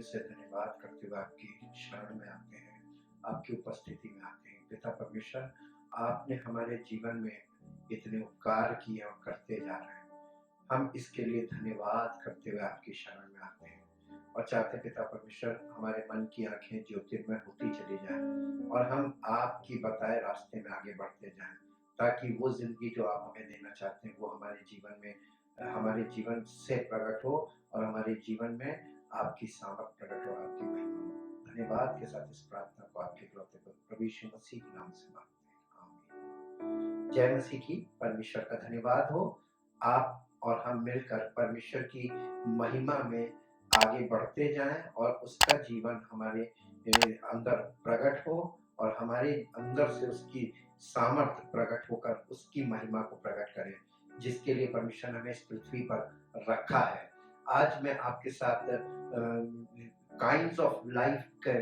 दिल से धन्यवाद करते हुए आपकी शरण में आते हैं, आपकी उपस्थिति में आते हैं। पिता परमेश्वर, आपने हमारे जीवन में इतने उपकार किए और करते जा रहे हैं। हम इसके लिए धन्यवाद करते हुए आपकी शरण में आते हैं और चाहते हैं पिता परमेश्वर हमारे मन की आँखें ज्योतिर्मय होती चली जाएँ और हम आपकी बताए रास्ते में आगे बढ़ते जाएँ, ताकि वो ज़िंदगी जो आप हमें देना चाहते हैं वो हमारे जीवन में हमारे जीवन से प्रकट हो और हमारे जीवन में आपकी सामर्थ प्रकट हो, आपकी महिमा हो। धन्यवाद के साथ इस प्रार्थना को आपके इकलौते पुत्र प्रभु यीशु मसीह के नाम से मांगते हैं। आमीन। जय मसीह की। परमेश्वर का धन्यवाद हो। आप और हम मिलकर परमेश्वर की महिमा में आगे बढ़ते जाएं और उसका जीवन हमारे अंदर प्रकट हो और हमारे अंदर से उसकी सामर्थ प्रकट होकर उसकी महिमा को प्रकट करें, जिसके लिए परमेश्वर ने हमें इस पृथ्वी पर रखा है। आज मैं आपके साथ काइंड्स ऑफ लाइफ के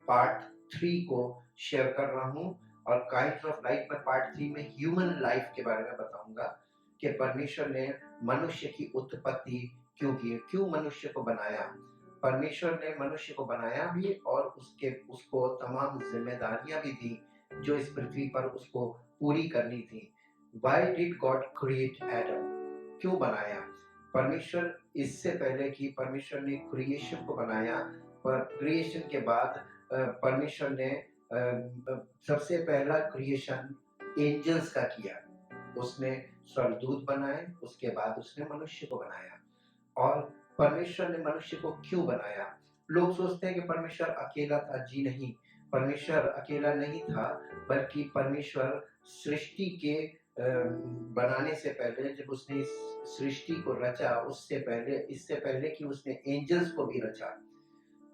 पार्ट 3 को शेयर कर रहा हूँ और काइंड्स ऑफ लाइफ में पार्ट 3 में ह्यूमन लाइफ के बारे में बताऊंगा कि परमेश्वर ने मनुष्य की उत्पत्ति क्यों की, क्यों मनुष्य को बनाया। परमेश्वर ने मनुष्य को बनाया भी और उसको तमाम जिम्मेदारियां भी दी जो इस पृथ्वी पर उसको पूरी करनी थी। Why did God create Adam? क्यों बनाया परमेश्वर? इससे पहले कि परमेश्वर ने क्रिएशन को बनाया, पर क्रिएशन के बाद परमेश्वर ने सबसे पहला क्रिएशन एंजल्स का किया। उसने स्वर्गदूत बनाए, उसके बाद उसने मनुष्य को बनाया। और परमेश्वर ने मनुष्य को क्यों बनाया? लोग सोचते हैं कि परमेश्वर अकेला था। जी नहीं, परमेश्वर अकेला नहीं था, बल्कि परमेश्वर सृष्टि के बनाने से पहले, जब उसने इस सृष्टि को रचा, इससे पहले कि उसने एंजल्स को भी रचा,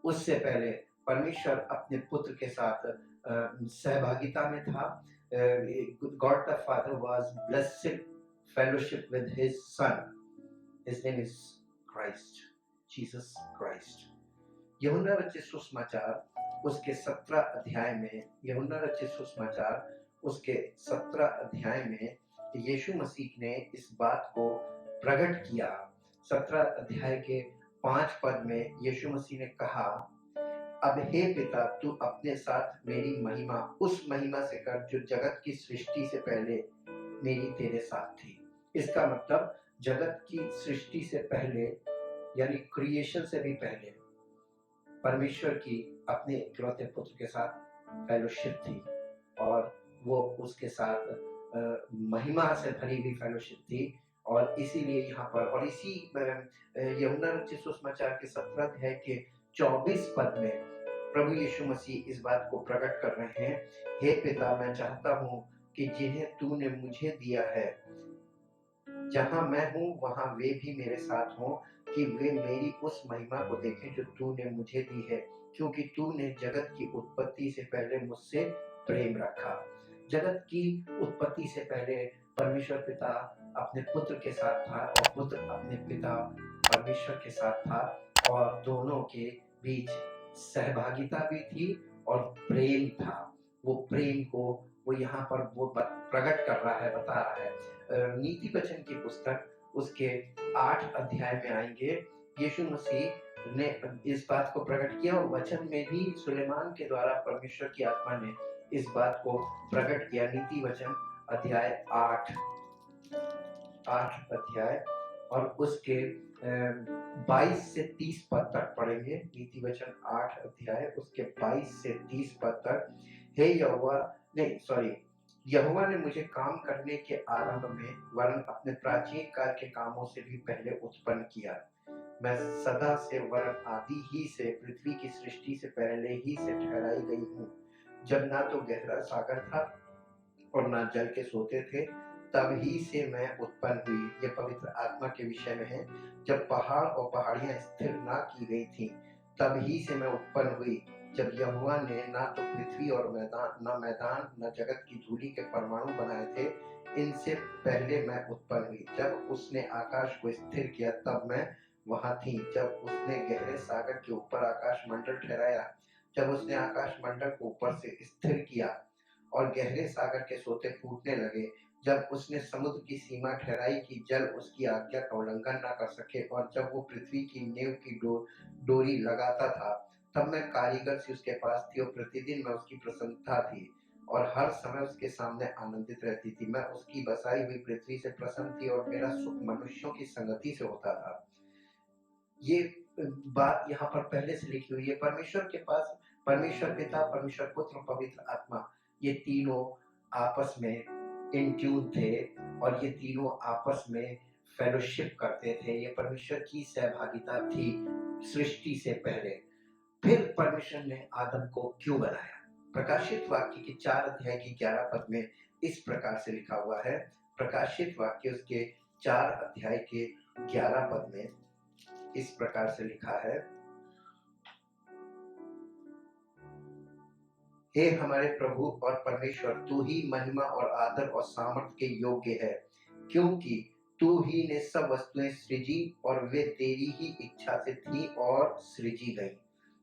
उससे पहले परमेश्वर अपने पुत्र के साथ सहभागिता में था। God the Father was blessed fellowship with his son. His name is Christ, Jesus Christ. यूहन्ना रचित सुसमाचार उसके 17 अध्याय में, यूहन्ना रचित सुसमाचार उसके 17 अध्याय में यीशु मसीह ने इस बात को प्रकट किया। 17 अध्याय के 5 पद में यीशु मसीह ने कहा, अब हे पिता, तू अपने साथ मेरी महिमा उस महिमा से कर जो जगत की सृष्टि से पहले मेरी तेरे साथ थी। इसका मतलब जगत की सृष्टि से पहले, यानी क्रिएशन से भी पहले, परमेश्वर की अपने इकलौते पुत्र के साथ फेलोशिप थी और वो उसके साथ महिमा से भरी हुई फेलोशिप थी। और इसीलिए यहाँ पर, और इसी यूहन्ना रचित सुसमाचार के 17 अध्याय के 24 पद में प्रभु यीशु मसीह इस बात को प्रकट कर रहे हैं, हे पिता, मैं चाहता हूँ कि जिन्हें तूने मुझे दिया है, जहाँ मैं हूँ वहाँ वे भी मेरे साथ हों, कि वे मेरी उस महिमा को देखें जो तूने मुझे दी है, क्योंकि तूने जगत की उत्पत्ति से पहले मुझसे प्रेम रखा। जगत की उत्पत्ति से पहले परमेश्वर पिता अपने पुत्र के साथ था और पुत्र अपने पिता परमेश्वर के साथ था, और दोनों के बीच सहभागिता भी थी और प्रेम था। वो प्रेम को वो यहाँ पर वो प्रकट कर रहा है, बता रहा है। नीति वचन की पुस्तक उसके 8 अध्याय में आएंगे। यीशु मसीह ने इस बात को प्रकट किया और वचन में भी सुलेमान के द्वारा परमेश्वर की आत्मा ने इस बात को प्रकट किया। नीति वचन अध्याय 8 अध्याय और उसके 22 से 30 पद तक पढ़ेंगे। नीति वचन 8 अध्याय उसके 22 से 30 पद तक। हे यहोवा ने मुझे काम करने के आरंभ में वरन अपने प्राचीन काल के कामों से भी पहले उत्पन्न किया। मैं सदा से वरन आदि ही से पृथ्वी की सृष्टि से पहले ही से ठहराई गई हूँ, जब ना तो गहरा सागर था और ना जल के सोते थे, तब ही से मैं उत्पन्न हुई। ये पवित्र आत्मा के विषय में है। जब पहाड़ और पहाड़ियां स्थिर ना की गई थी, तब ही से मैं उत्पन्न हुई। जब यहोवा ने ना तो पृथ्वी और मैदान न जगत की धूलि के परमाणु बनाए थे, इनसे पहले मैं उत्पन्न हुई। जब उसने आकाश को स्थिर किया, तब मैं वहां थी। जब उसने गहरे सागर के ऊपर आकाश मंडल ठहराया, जब उसने आकाश मंडल को ऊपर से स्थिर किया और गहरे सागर के सोते फूटने लगे, जब उसने समुद्र की सीमा ठहराई कि जल उसकी आज्ञा का उल्लंघन ना कर सके, और जब वो पृथ्वी की नींव की डोरी लगाता था, तब मैं कारीगर से उसके पास थी और प्रतिदिन मैं उसकी प्रसन्नता थी और हर समय उसके सामने आनंदित रहती थी। मैं उसकी बसाई हुई पृथ्वी से प्रसन्न थी और मेरा सुख मनुष्यों की संगति से होता था। ये बात यहाँ पर पहले से लिखी हुई है। परमेश्वर के पास परमेश्वर पिता, परमेश्वर पुत्र, पवित्र आत्मा, ये तीनों आपस में इन ट्यून थे और ये तीनों आपस में फेलोशिप करते थे। ये परमेश्वर की सहभागिता थी सृष्टि से पहले। फिर परमेश्वर ने आदम को क्यों बनाया? प्रकाशित वाक्य के 4 अध्याय की 11 पद में इस प्रकार से लिखा हुआ है। प्रकाशित वाक्य उसके 4 अध्याय के 11 पद में इस प्रकार से लिखा है, हे हमारे प्रभु और परमेश्वर, तू ही महिमा और आदर और सामर्थ के योग्य है, क्योंकि तू ही ने सब वस्तुएं सृजी और वे तेरी ही इच्छा से थी और सृजी गई।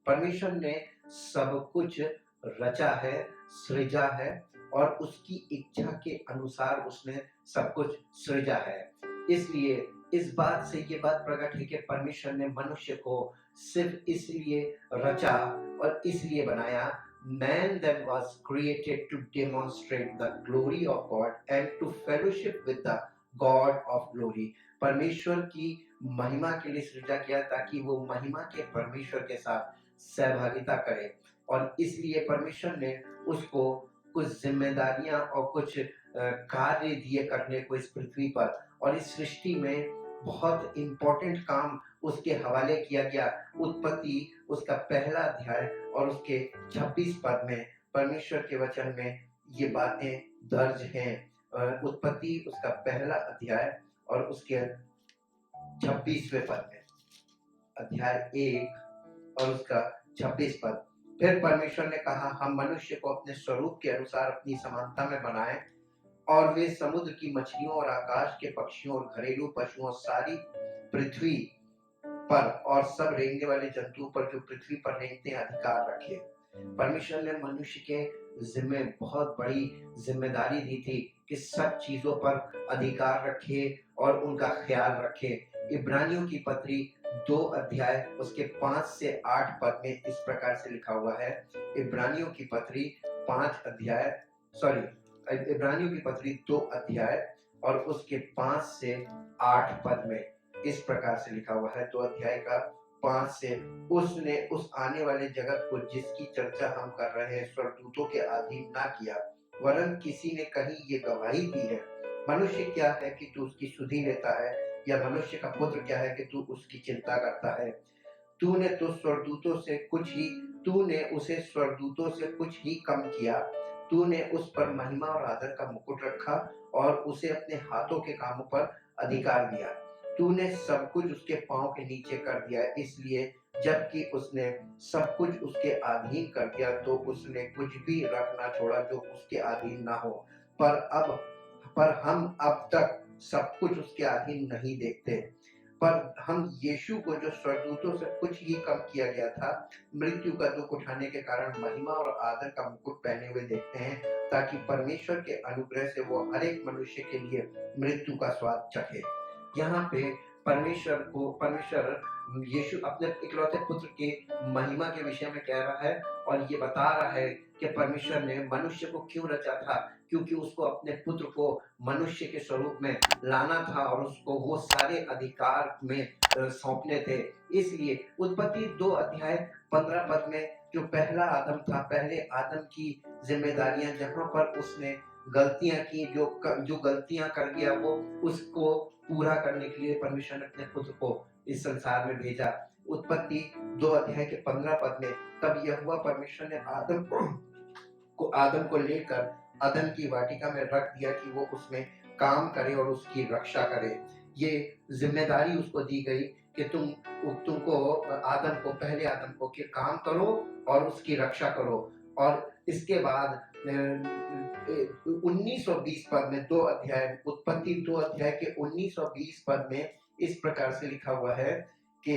परमेश्वर ने सब कुछ रचा है, सृजा है और उसकी इच्छा के अनुसार उसने सब कुछ सृजा है। इसलिए इस बात से ये बात प्रकट है कि परमेश्वर ने मनुष्य को सिर्फ इसलिए रचा और इसलिए बनाया। Man then was created to demonstrate the glory of God and to fellowship with the God of glory. परमेश्वर की महिमा के लिए सृजा किया ताकि वो महिमा के परमेश्वर के साथ सहभागिता करे, और इसलिए परमेश्वर ने उसको कुछ जिम्मेदारियां और कुछ कार्य दिए करने को इस पृथ्वी पर, और इस सृष्टि में बहुत इंपॉर्टेंट काम उसके हवाले किया गया। उत्पत्ति उसका पहला अध्याय और उसके 26 पद में परमेश्वर के वचन में ये बातें दर्ज हैं। उत्पत्ति उसका पहला अध्याय और उसके 26वें पद में, अध्याय 1 और उसका 26 पद। फिर परमेश्वर ने कहा, हम मनुष्य को अपने स्वरूप के अनुसार अपनी समानता में बनाएं और वे समुद्र की मछलियों और आकाश के पक्षियों और घरेलू पशुओं, सारी पृथ्वी पर और सब रेंगने वाले जंतुओं पर जो पृथ्वी पर रेंगते हैं अधिकार रखे। परमेश्वर ने मनुष्य के जिम्मे बहुत बड़ी जिम्मेदारी दी थी कि सब चीजों पर अधिकार रखे और उनका ख्याल रखे। इब्रानियों की पत्री 2 अध्याय उसके 5 से 8 पद में इस प्रकार से लिखा हुआ है। इब्रानियों की पत्री 5 अध्याय इब्रानियों की पत्री 2 अध्याय और उसके 5 से 8 पद में इस प्रकार से लिखा हुआ है। 2 अध्याय का 5 से, उसने उस आने वाले जगत को जिसकी चर्चा हम कर रहे हैं स्वर्गदूतों के अधीन ना किया, वरन किसी ने कहीं ये गवाही दी है, मनुष्य क्या है कि तू उसकी सुधि लेता है, या मनुष्य का पुत्र क्या है कि तू उसकी चिंता करता है। तूने उसे स्वर्गदूतों से कुछ ही कम किया। तूने उस पर महिमा और आदर का मुकुट रखा और उसे अपने हाथों के कामों पर अधिकार दिया। तूने सब कुछ उसके पांव के नीचे कर दिया। इसलिए जबकि उसने सब कुछ उसके अधीन कर दिया, तो उसने कुछ भी रख ना छोड़ा जो उसके अधीन ना हो। पर हम अब तक सब कुछ उसके अधीन नहीं देखते, पर हम यीशु को, जो स्वर्गदूतों से कुछ ही कम किया गया था, मृत्यु का दुख उठाने के कारण महिमा और आदर का मुकुट पहने हुए देखते हैं, ताकि परमेश्वर के अनुग्रह से वो हर एक मनुष्य के लिए मृत्यु का स्वाद चखे। यहाँ पे परमेश्वर यीशु अपने इकलौते पुत्र के महिमा के विषय में कह रहा है और ये बता रहा है कि परमेश्वर ने मनुष्य को क्यों रचा था, क्योंकि उसको अपने पुत्र को मनुष्य के स्वरूप में लाना था और उसको वो सारे अधिकार में सौंपने थे। इसलिए उत्पत्ति 2 अध्याय 15 पद में जो पहला आदम था, पहले आदम की जिम्मेदारियां जहां पर उसने गलतियां की, जो गलतियां कर गया वो उसको पूरा करने के लिए परमेश्वर ने अपने पुत्र को इस संसार में भेजा। उत्पत्ति 2 अध्याय के 15 पद में, तब यहोवा परमेश्वर ने आदम को लेकर अदन की वाटिका में रख दिया कि वो उसमें काम करे और उसकी रक्षा करे। ये जिम्मेदारी उसको दी गई कि तुमको पहले आदम को कि काम करो और उसकी रक्षा करो। और इसके बाद 19 और 20 पद में उत्पत्ति 2 अध्याय के 19 और 20 पद में इस प्रकार से लिखा हुआ है कि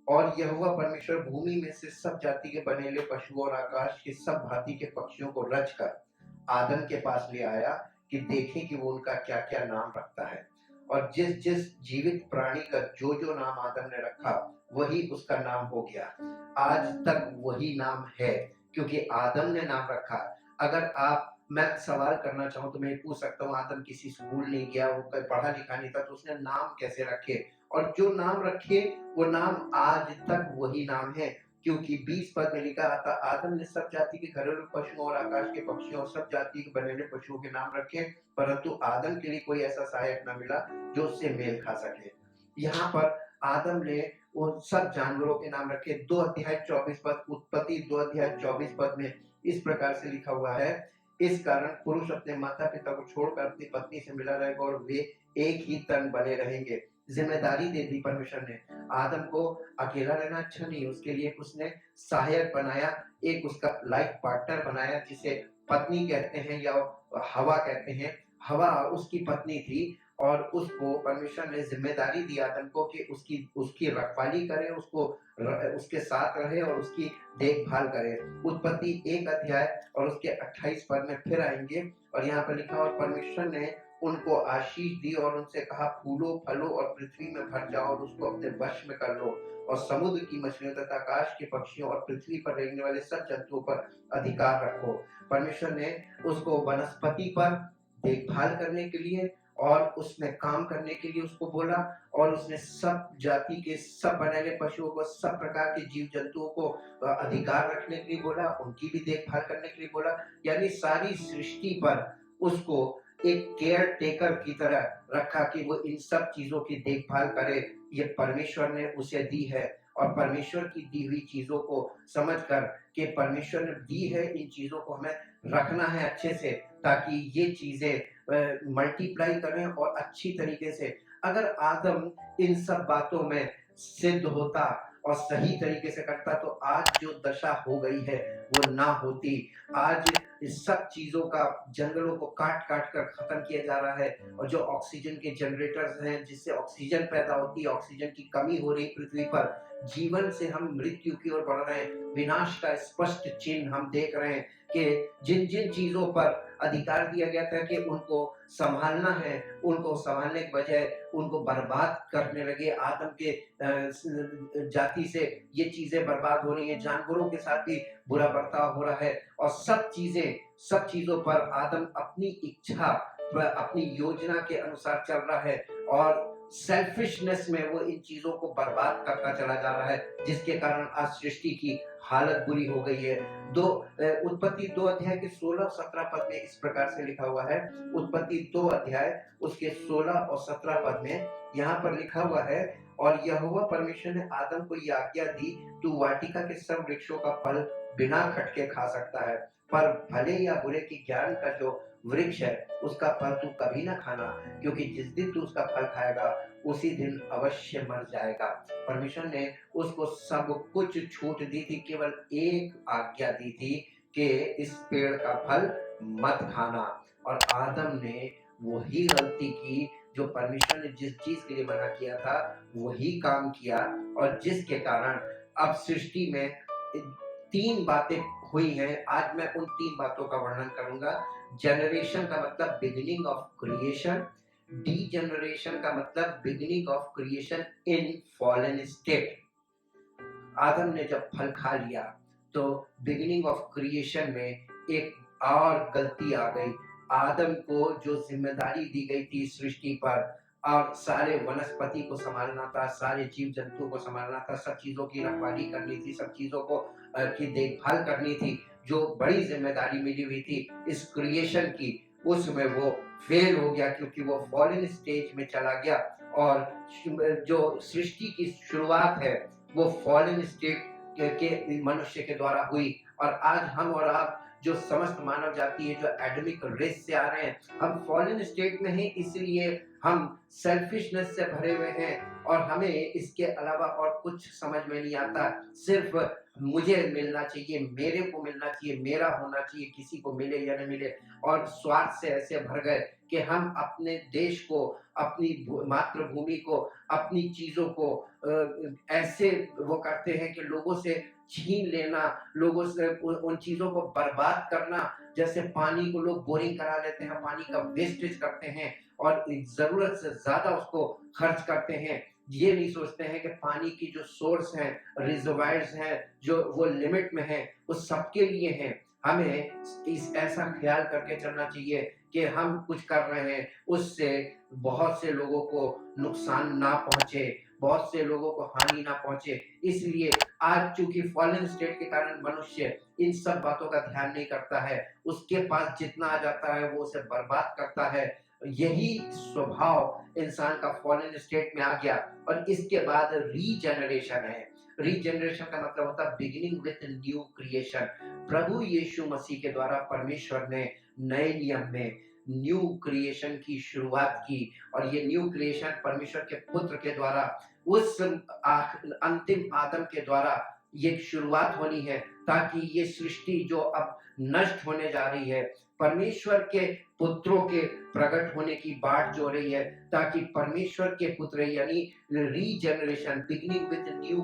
और यहोवा परमेश्वर भूमि में से सब जाति के बनेले पशुओं और आकाश के सब भांति के पक्षियों को रचकर आदम के पास ले आया कि देखें कि वो उनका क्या-क्या नाम रखता है। और जिस-जिस जीवित प्राणी का जो-जो नाम आदम ने रखा, वही उसका नाम हो गया। आज तक वही नाम है, क्योंकि आदम ने नाम रखा। अगर मैं सवाल करना चाहूँ तो मैं ये पूछ सकता हूँ, आदम किसी स्कूल नहीं गया, वो कोई पढ़ा-लिखा नहीं था, तो उसने नाम कैसे रखे? और जो नाम रखे, वो नाम आज तक वही नाम है, क्योंकि 20 पद में लिखा आता, आदम ने सब जाति के घरेलू पशुओं और आकाश के पक्षियों और सब जाति के बने हुए पशुओं के नाम रखे, परंतु आदम के लिए कोई ऐसा सहायक न मिला जो उससे मेल खा सके। यहाँ पर आदम ने वो सब जानवरों के नाम रखे। 2 अध्याय 24 पद, उत्पत्ति 2 अध्याय 24 पद में इस प्रकार से लिखा हुआ है, इस कारण पुरुष अपने माता-पिता को छोड़कर अपनी पत्नी से मिला रहेगा और वे एक ही तन बने रहेंगे। ज़िम्मेदारी दे दी परमेश्वर ने। आदम को अकेला रहना अच्छा नहीं, उसके लिए उसने सहायक बनाया, एक उसका लाइफ पार्टनर बनाया, जिसे पत्नी कहते हैं या हवा कहते हैं। हवा उसकी पत्नी थी और उसको परमेश्वर ने ज़िम्मेदारी दी आदम को कि उसकी उसकी रखवाली करे, उसके साथ रहे और उसकी देखभाल करे। उत्पत्ति 1 अध्याय और उसके 28 पद में फिर आएँगे और यहाँ पर लिखा, और परमेश्वर ने उनको आशीष दी और उनसे कहा, फूलो, फलो और पृथ्वी में भर जाओ और उसको अपने वश में कर लो और समुद्र की मछलियों तथा आकाश के पक्षियों और पृथ्वी पर रहने वाले सब जंतुओं पर अधिकार रखो। परमेश्वर ने उसको वनस्पति पर देखभाल करने के लिए और उसमें काम करने के लिए उसको बोला, और उसने सब जाति के सब बने हुए पशुओं को, सब प्रकार के जीव जंतुओं को अधिकार रखने के लिए बोला, उनकी भी देखभाल करने के लिए बोला। यानी सारी सृष्टि पर उसको एक केयर टेकर की तरह रखा कि वो इन सब चीजों की देखभाल करे। ये परमेश्वर ने उसे दी है, और परमेश्वर की दी हुई चीजों को समझकर कि परमेश्वर ने दी है, इन चीजों को हमें रखना है अच्छे से, ताकि ये चीजें मल्टीप्लाई करें और अच्छी तरीके से। अगर आदम इन सब बातों में सिद्ध होता और सही तरीके से करता, तो आज जो दशा हो गई है वो ना होती। आज इस सब चीजों का, जंगलों को काट काट कर खत्म किया जा रहा है, और जो ऑक्सीजन के जनरेटर्स हैं जिससे ऑक्सीजन पैदा होती है, ऑक्सीजन की कमी हो रही पृथ्वी पर, जीवन से हम मृत्यु की ओर बढ़ रहे हैं। विनाश का स्पष्ट चिन्ह हम देख रहे हैं कि जिन जिन चीजों पर अधिकार दिया गया था कि उनको संभालना है, उनको संभालने के बजाय उनको बर्बाद करने लगे। आदम के जाति से ये चीजें बर्बाद हो रही हैं, जानवरों के साथ भी बुरा बर्ताव हो रहा है, और सब चीजों पर आदम अपनी इच्छा, अपनी योजना के अनुसार चल रहा है, और सेल्फिशनेस में वो इन चीजों को बर्बाद करता चला जा रहा है, जिसके कारण आज सृष्टि की हालत बुरी हो गई है। उत्पत्ति 2 अध्याय के 16 और 17 पद में इस प्रकार से लिखा हुआ है। उत्पत्ति 2 अध्याय उसके 16 और 17 पद में यहाँ पर लिखा हुआ है, और यहोवा परमेश्वर ने आदम को ये आज्ञा दी, तू वाटिका के सब वृक्षों का फल बिना खटके खा सकता है, पर भले या बुरे के ज्ञान का जो वृक्ष है उसका फल तू कभी ना खाना, क्योंकि जिस दिन तू उसका फल खाएगा उसी दिन अवश्य मर जाएगा। परमेश्वर ने उसको सब कुछ छूट दी थी, केवल एक आज्ञा दी थी कि इस पेड़ का फल मत खाना, और आदम ने वही गलती की, जो परमेश्वर ने जिस चीज के लिए मना किया था वही काम किया, और जिसके कारण अब सृष्टि में 3 बातें हुई हैं। आज मैं उन 3 बातों का वर्णन करूंगा। जनरेशन का मतलब बिगिनिंग ऑफ क्रिएशन, डीजनरेशन का मतलब beginning of creation in fallen state. आदम ने जब फल खा लिया तो बिगिनिंग ऑफ क्रिएशन में एक और गलती आ गई। आदम को जो जिम्मेदारी दी गई थी सृष्टि पर, और सारे वनस्पति को संभालना था, सारे जीव जंतुओं को संभालना था, सब चीजों की रखवाली करनी थी, सब चीजों को की देखभाल करनी थी, जो बड़ी जिम्मेदारी मिली हुई थी इस क्रिएशन की, उसमें वो फेल हो गया, क्योंकि वो फॉलन स्टेज में चला गया। और जो सृष्टि की शुरुआत है वो फॉलन स्टेट के मनुष्य के द्वारा हुई, और आज हम और आप जो समस्त मानव जाति है, जो एडमिक रेस से आ रहे हैं, हम फॉलन स्टेट में हैं, इसलिए हम सेल्फिशनेस से भरे हुए हैं, और हमें इसके अलावा और कुछ समझ में नहीं आता। सिर्फ मुझे मिलना चाहिए, मेरे को मिलना चाहिए, मेरा होना चाहिए, किसी को मिले या न मिले, और स्वार्थ से ऐसे भर गए कि हम अपने देश को, अपनी मातृभूमि को, अपनी चीजों को ऐसे वो करते हैं कि लोगों से छीन लेना, लोगों से उन चीज़ों को बर्बाद करना, जैसे पानी को लोग बोरिंग करा लेते हैं, पानी का वेस्टेज करते हैं और ज़रूरत से ज़्यादा उसको खर्च करते हैं। ये नहीं सोचते हैं कि पानी की जो सोर्स हैं, रिजर्वायर्स हैं, जो वो लिमिट में हैं, वो सबके लिए हैं। हमें इस ऐसा ख्याल करके चलना चाहिए कि हम कुछ कर रहे हैं, उससे बहुत से लोगों को नुकसान ना पहुँचे, बहुत से लोगों को हानि ना पहुँचे। इसलिए आज चूँकि फॉलन स्टेट के कारण मनुष्य इन सब बातों का ध्यान नहीं करता है, उसके पास जितना आ जाता है वो उसे बर्बाद करता है। यही स्वभाव इंसान का फॉलन स्टेट में आ गया और इसके बाद रीजनरेशन है। रीजनरेशन का मतलब होता है बिगिनिंग विथ न्यू क्रिएशन। प्रभु यीशु मसीह के द्वारा परमेश्वर ने नए नियम में न्यू क्रिएशन की शुरुआत की और ये न्यू क्रिएशन परमेश्वर के पुत्र के द्वारा उस अंतिम आदम के द्वारा ये शुरुआत होनी है, ताकि ये सृष्टि जो अब नष्ट होने जा रही है, परमेश्वर के पुत्रों के प्रकट होने की बाट जो हो रही है, ताकि परमेश्वर के पुत्र यानी regeneration beginning with new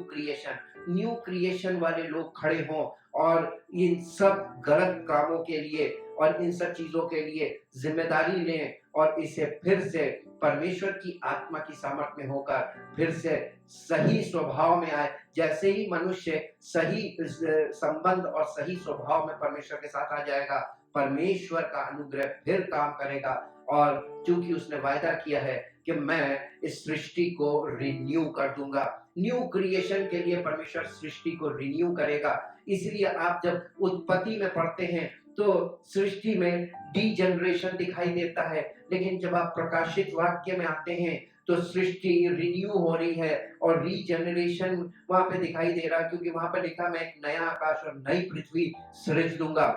creation वाले लोग खड़े हों और इन सब गलत कामों के लिए और इन सब चीजों के लिए जिम्मेदारी लें और इसे फिर से परमेश्वर की आत्मा की सामर्थ्य में होकर फिर से सही स्वभाव में आए। जैसे ही मनुष्य सही संबंध और सही स्वभाव में परमेश्वर के साथ आ जाएगा, परमेश्वर का अनुग्रह फिर काम करेगा। और क्योंकि उसने वायदा किया है कि मैं इस सृष्टि को रिन्यू कर दूंगा, न्यू क्रिएशन के लिए परमेश्वर सृष्टि को रिन्यू करेगा। इसलिए आप जब उत्पत्ति में पढ़ते हैं तो सृष्टि में डीजनरेशन दिखाई देता है, लेकिन जब आप प्रकाशित वाक्य में आते हैं तो सृष्टि रिन्यू हो रही है और रीजनरेशन वहां पे दिखाई दे रहा है, क्योंकि वहां पे लिखा मैं एक नया आकाश और नई पृथ्वी सृज दूंगा।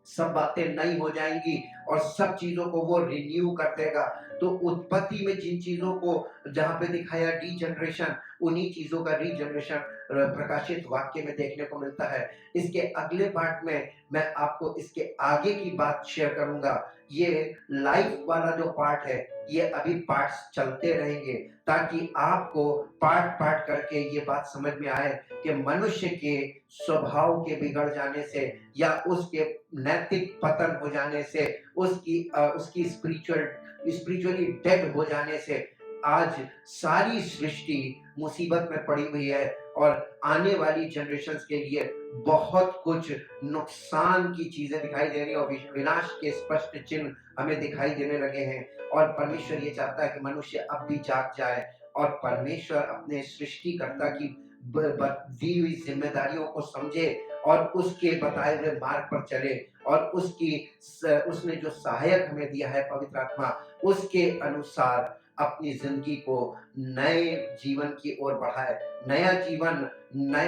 सब बातें नई हो जाएंगी और सब चीजों को वो रिन्यू कर देगा। तो उत्पत्ति में जिन चीजों को जहां पे दिखाया डीजनरेशन, उन्हीं चीजों का रीजनरेशन प्रकाशित वाक्य में देखने को मिलता है। इसके अगले पार्ट में मैं आपको इसके आगे की बात शेयर करूंगा। ये लाइफ वाला जो पार्ट है, ये अभी पार्ट्स चलते रहेंगे ताकि आपको पार्ट पार्ट करके ये बात समझ में आए कि मनुष्य के स्वभाव के बिगड़ जाने से या उसके नैतिक पतन हो जाने से, उसकी स्पिरिचुअली डेड हो जाने से आज सारी सृष्टि मुसीबत में पड़ी हुई है और आने वाली जनरेशन्स के लिए बहुत कुछ नुकसान की चीजें दिखाई दे रही है और विनाश के स्पष्ट चिन्ह हमें दिखाई देने लगे हैं। और परमेश्वर ये चाहता है कि मनुष्य अब भी जाग जाए और परमेश्वर अपने सृष्टिकर्ता की दी हुई जिम्मेदारियों को समझे और उसके बताए हुए मार्ग पर चले और उसने जो सहायक हमें दिया है पवित्र आत्मा, उसके अनुसार अपनी जिंदगी को नए जीवन की ओर बढ़ाए। नया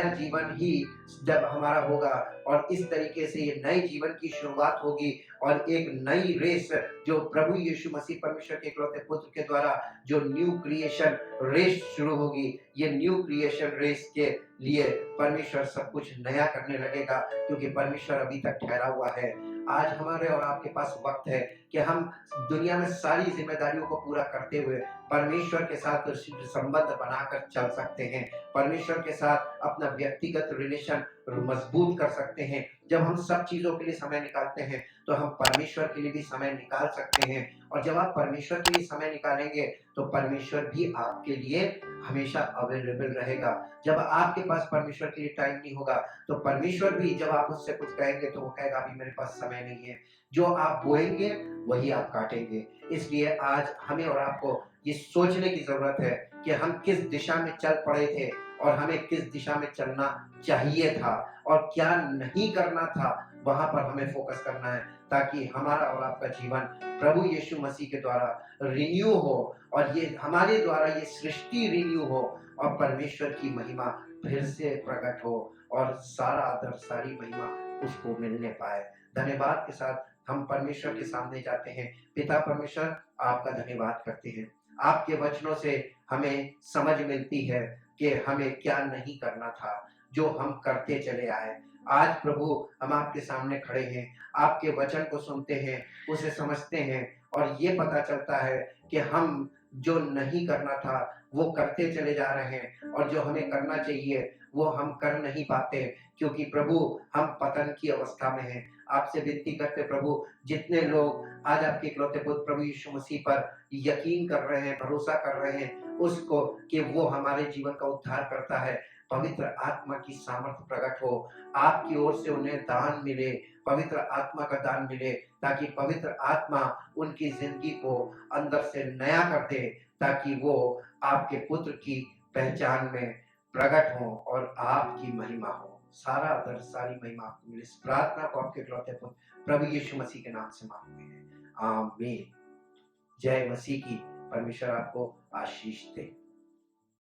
जीवन ही जब हमारा होगा और इस तरीके से ये नए जीवन की शुरुआत होगी और एक नई रेस जो प्रभु यीशु मसीह परमेश्वर के इकलौते पुत्र के द्वारा जो न्यू क्रिएशन रेस शुरू होगी, ये न्यू क्रिएशन रेस के लिए परमेश्वर सब कुछ नया करने लगेगा, क्योंकि परमेश्वर अभी तक ठहरा हुआ है। आज हमारे और आपके पास वक्त है कि हम दुनिया में सारी जिम्मेदारियों को पूरा करते हुए परमेश्वर के साथ संबंध बनाकर चल सकते हैं, परमेश्वर के साथ अपना व्यक्तिगत रिलेशन मजबूत कर सकते हैं। जब हम सब चीजों के लिए समय निकालते हैं तो हम परमेश्वर के लिए भी समय निकाल सकते हैं, और जब आप परमेश्वर के लिए समय निकालेंगे तो परमेश्वर भी आपके लिए हमेशा अवेलेबल रहेगा। जब आपके पास परमेश्वर के लिए टाइम नहीं होगा तो परमेश्वर भी जब आप उससे कुछ कहेंगे तो वो कहेगा अभी मेरे पास समय नहीं है। जो आप बोएंगे वही आप काटेंगे। इसलिए आज हमें और आपको ये सोचने की जरूरत है कि हम किस दिशा में चल पड़े थे और हमें किस दिशा में चलना चाहिए था और क्या नहीं करना था, वहां पर हमें फोकस करना है, ताकि हमारा और आपका जीवन प्रभु यीशु मसीह के द्वारा रिन्यू हो और ये हमारे द्वारा ये सृष्टि रिन्यू हो और परमेश्वर की महिमा फिर से प्रकट हो और सारा आदर सारी महिमा उसको मिलने पाए। धन्यवाद के साथ हम परमेश्वर के सामने जाते हैं। पिता परमेश्वर, आपका धन्यवाद करते हैं। आपके वचनों से हमें समझ मिलती है कि हमें क्या नहीं करना था, जो हम करते चले आए। आज प्रभु हम आपके सामने खड़े हैं, आपके वचन को सुनते हैं, उसे समझते हैं और ये पता चलता है कि हम जो नहीं करना था वो करते चले जा रहे हैं, और जो हमें करना चाहिए वो हम कर नहीं पाते, क्योंकि प्रभु हम पतन की अवस्था में हैं। आपसे विनती करते प्रभु, जितने लोग आज आपके इकलौते पुत्र प्रभु यीशु मसीह पर यकीन कर रहे हैं, भरोसा कर रहे हैं उसको, कि वो हमारे जीवन का उद्धार करता है, पवित्र आत्मा की सामर्थ्य प्रकट हो, आपकी ओर से उन्हें दान मिले, पवित्र आत्मा का दान मिले, ताकि पवित्र आत्मा उनकी जिंदगी को अंदर से नया कर दे, ताकि वो आपके पुत्र की पहचान में प्रकट हो और आपकी महिमा हो। सारा आदर सारी महिमा आपको मिले। इस प्रार्थना को आपके इकलौते पुत्र प्रभु यीशु मसीह के नाम से मांगते हैं, आमीन। जय मसीह की। परमेश्वर आपको आशीष दे।